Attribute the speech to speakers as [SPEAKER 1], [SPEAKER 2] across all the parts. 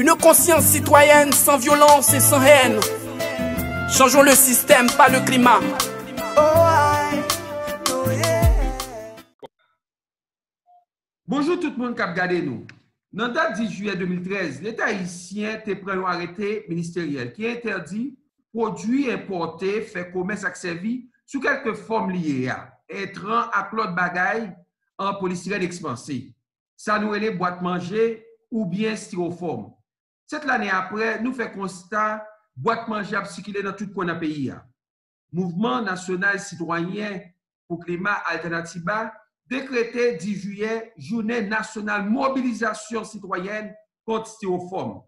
[SPEAKER 1] Une conscience citoyenne sans violence et sans haine. Changeons le système, pas le climat.
[SPEAKER 2] Bonjour tout le monde qui a regardé nous. Dans la date 10 juillet 2013, l'État haïtien a pris un arrêté ministériel qui interdit produits importés, fait commerce avec servi sous quelques formes liées à intrants à l'autre bagaille en polystyrène expansé. Ça nous les boîtes manger ou bien styrofoam. Cette année après, nous faisons constat boîte manger a circulé dans tout le pays. Mouvement national citoyen pour climat alternativa décrété 10 juillet journée nationale mobilisation citoyenne contre styrofoam.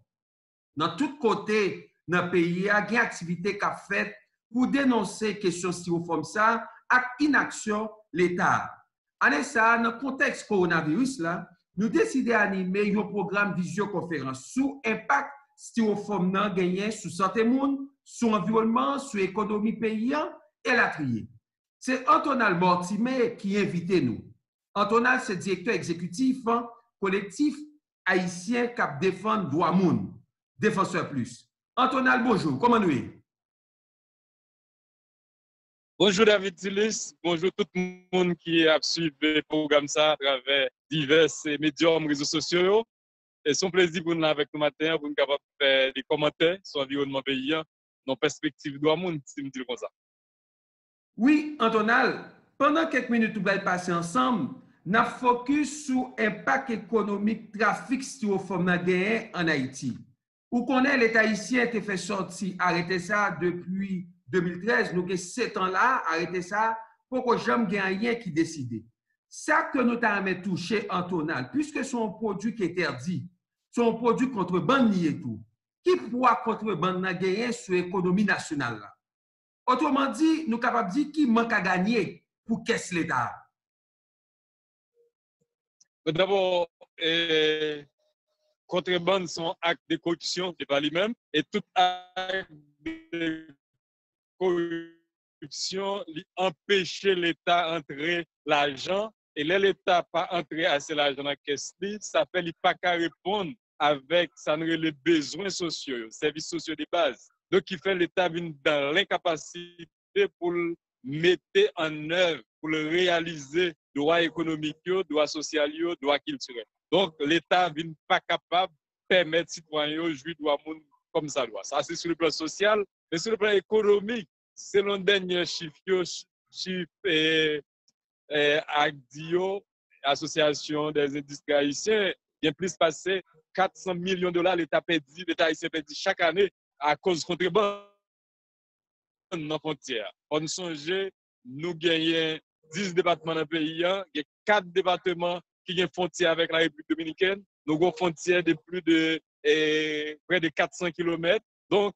[SPEAKER 2] Dans tout côté dans le pays, il y a une activité qui a fait pour dénoncer la question styrofoam ça avec inaction l'État. En ça, dans le contexte coronavirus, là, nous décidons d'animer un programme visioconférence sur l'impact styrofoam nan gagné sur santé monde, sur l'environnement, sur l'économie paysan et la trier. C'est Antonal Mortimer qui invite nous. Antonal, c'est directeur exécutif collectif haïtien qui défend droit moun, défenseur plus. Antonal, bonjour, comment nous est?
[SPEAKER 3] Bonjour David Tillis, bonjour tout le monde qui a suivi le programme ça à travers divers médias, réseaux sociaux. Et c'est un plaisir pour nous avec nous matin, pour nous capables de faire des commentaires sur l'environnement paysan, nos perspectives de monde, si nous disons comme ça.
[SPEAKER 2] Oui, Antonal, pendant quelques minutes, nous allons passer ensemble, nous avons focus sur l'impact économique trafic styrofoam en Haïti. Vous connaissez l'État haïtien qui fait sortir, arrêter ça depuis 2013, nous avons 7 ans là, arrêter ça, pour que jamais rien qui décide. Ça que nous avons touché Antonal, puisque c'est un produit qui est interdit, c'est un produit contrebande et tout, qui pourra contrebande gagner sur l'économie nationale là. Autrement dit, nous sommes capables de dire qui manque à gagner pour qu'est-ce l'État.
[SPEAKER 3] D'abord, contrebande sont actes de corruption, c'est pas lui-même, et tout acte de corruption empêcher l'État d'entrer l'argent, et l'État pas entrer assez l'argent dans la caisse, ça fait qu'il pas qu'à répondre avec ça les besoins sociaux, services sociaux de base. Donc, il fait l'État dans l'incapacité pour mettre en œuvre, pour le réaliser, droits économiques, droits sociaux, droits culturels. Donc, l'État n'est pas capable de permettre aux citoyens de jouir de droits comme ça doit. Ça, c'est sur le plan social, mais sur le plan économique, selon les derniers chiffres Agdio, Association des industries haïtiennes, il y a plus passé 400 millions de dollars, l'État haïtien perdit chaque année à cause de contrebande dans la frontière. On songe, nous gagnons 10 départements dans le pays, il y a 4 départements qui ont frontière avec la République dominicaine. Nous avons frontière de plus de près de 400 km. Donc,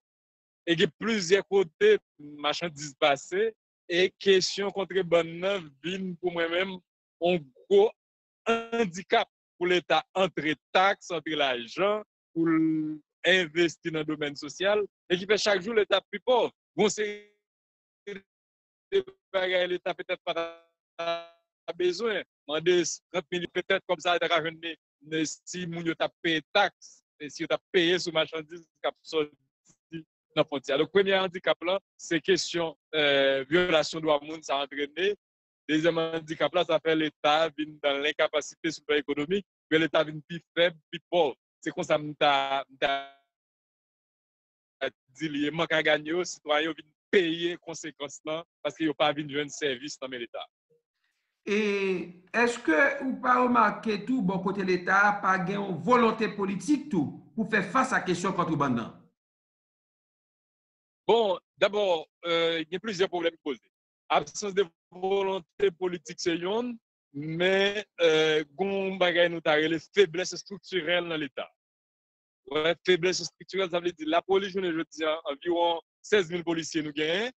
[SPEAKER 3] il y a plusieurs côtés marchandises passées et question contrebande vient pour moi-même un gros handicap pour l'État entre taxes, entre l'argent, pour investir dans le domaine social et qui fait chaque jour l'État plus pauvre. Bon, c'est l'État peut-être pas besoin. Demander 30 000 peut-être comme ça, si vous avez payé taxes, si vous avez payé sur marchandises, qui sorti dans la frontière. Le premier handicap là, c'est question violation de droits de l'homme, ça a entraîné. Deuxième handicap là, ça fait l'État vient dans l'incapacité sur le plan économique, mais l'État vient plus faible, plus pauvre. C'est comme ça que dit qu'il manque à gagner, les citoyens viennent payer les conséquences là parce qu'ils n'ont pas vu de service dans l'État.
[SPEAKER 2] Et est-ce que vous pas remarqué tout bon côté l'État pas une volonté politique tout pour faire face à la question contrebande?
[SPEAKER 3] Bon, d'abord, il y a plusieurs problèmes posés. Absence de volonté politique, c'est une, mais nous avons les faiblesses structurelles dans l'État. Ouais, faiblesse structurelle, ça veut dire la police, je dis, environ 16 000 policiers nous gagnons.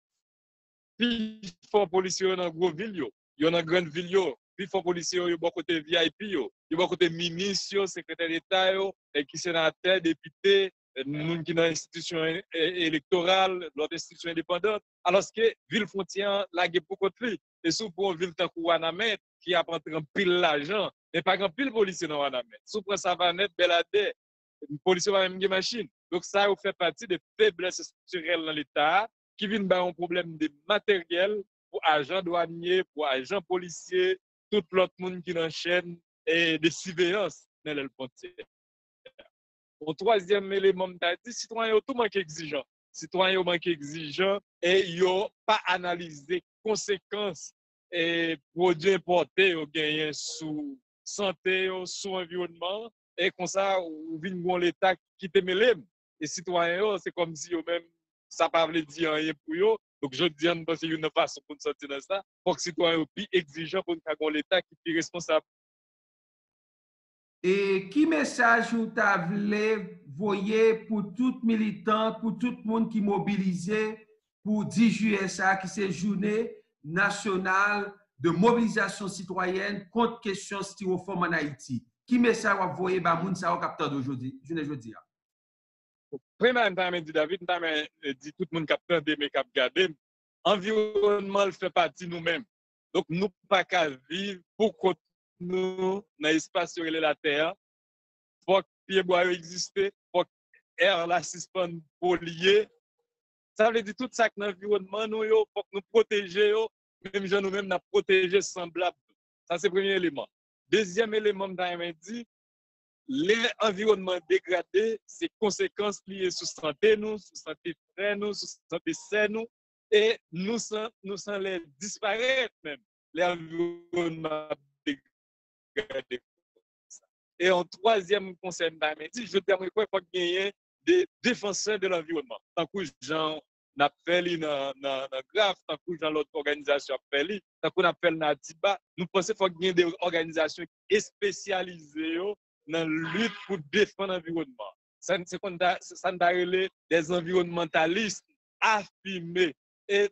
[SPEAKER 3] Puis, il faut policiers dans gros villes, il y a dans grande ville, puis il faut policiers il y a beaucoup de VIP, il y a beaucoup de ministres, secrétaires d'État, qui sénateurs, députés, nous qui dans l'institution électorale, l'autre institution indépendante. Alors que ville frontière, là, il y a beaucoup de filles. Et sous pour une ville tant que Wanamet, qui a pris un pile l'argent, mais pas un pile policier dans Wanamet. Sous pour Savanette, Belader, policier va même une machine. Donc ça fait partie des faiblesses structurelles dans l'État qui viennent par un problème de matériel pour agents douaniers, pour agents policiers, tout l'autre monde qui enchaîne et de surveillance dans les frontières. Au troisième élément, les citoyens sont tout manquent exigeants. Citoyens manquent exigeants et ils n'ont pas analysé les conséquences et produits importés ou gagnés sous santé, sous environnement. Et comme ça, on vient de l'État qui te mêle. Les citoyens, c'est comme si eux-mêmes, ça ne veut pas dire rien pour eux. Donc, je dis que c'est une façon pour nous sortir de ça. Pour que les citoyens soient plus exigeants pour nous l'État qui est plus responsable.
[SPEAKER 2] Et qui message vous avez voyé pour tout militant, pour tout le monde qui mobilisé pour 10 juillet, qui c'est journée nationale de mobilisation citoyenne contre question styrofoam en Haïti? Qui message vous voyez par moun sa au capteur d'aujourd'hui? Je ne dis pas.
[SPEAKER 3] Premièrement, David, dit tout le monde capteur de mes cap garder. Environnement fait partie de nous-mêmes. Donc, nous ne pouvons pas vivre pour nous dans l'espace sur la terre. Il faut que pied bois existe, il faut que l'air la suspende polier. Ça veut dire tout ça que l'environnement nous il faut que nous protéger, même gens nous-mêmes nous protéger semblable. Ça c'est le premier élément. Deuxième élément dit l'environnement dégradé, c'est conséquences liées sur santé nous, sur santé frère nous, sur santé saine nous et nous sans les disparaître même l'environnement dégradé. Et en troisième conseil, je termine quoi, il faut gagner des défenseurs de l'environnement. Tant que Jean n'a fait dans GRAF, tant que Jean l'autre organisation a fait, tant qu'on appelle Natiba, nous pensons qu'il faut gagner des organisations spécialisées dans la lutte pour défendre l'environnement. Ça nous a des environnementalistes affirmés. Et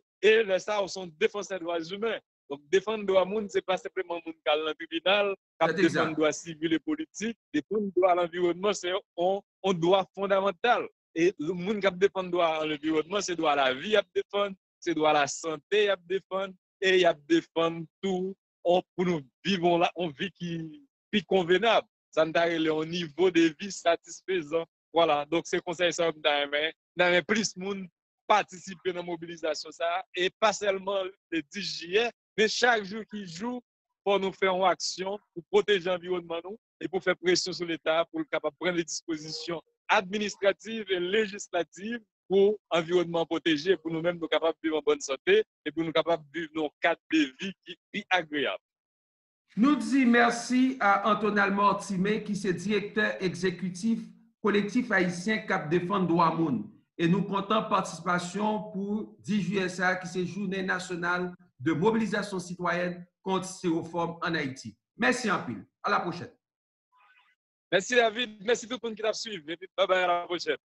[SPEAKER 3] ça, sont défenseurs des droits humains. Donc, défendre les droits de l'homme, ce n'est pas simplement le monde qui est dans le tribunal, qui défend les droits civils et politiques. Défendre les droits à l'environnement, c'est un droit fondamental. Et le monde qui défend le droit à l'environnement, c'est le droit à la vie à défendre, c'est le droit à la santé à défendre, et à défendre tout pour nous vivre une vie qui est convenable. Ça nous donne un niveau de vie satisfaisant. Voilà, donc c'est comme ça que nous avons plus de monde participer dans la mobilisation ça, et pas seulement le 10 juillet, mais chaque jour qui joue pour nous faire une action pour protéger l'environnement et pour faire pression sur l'État pour être capable de prendre les dispositions administratives et législatives pour l'environnement protégé, pour nous-mêmes nous capables de vivre en bonne santé et pour nous capables de vivre nos cadres de vie qui est agréable.
[SPEAKER 2] Nous disons merci à Antonal Mortimé, qui est directeur exécutif collectif haïtien Cap Défendre Droit Moun. Et nous comptons participation pour 10 juillet, qui c'est Journée nationale de mobilisation citoyenne contre styrofoam en Haïti. Merci en pile. À la prochaine.
[SPEAKER 3] Merci David. Merci tout le monde qui t'a suivi. Bye bye, à la prochaine.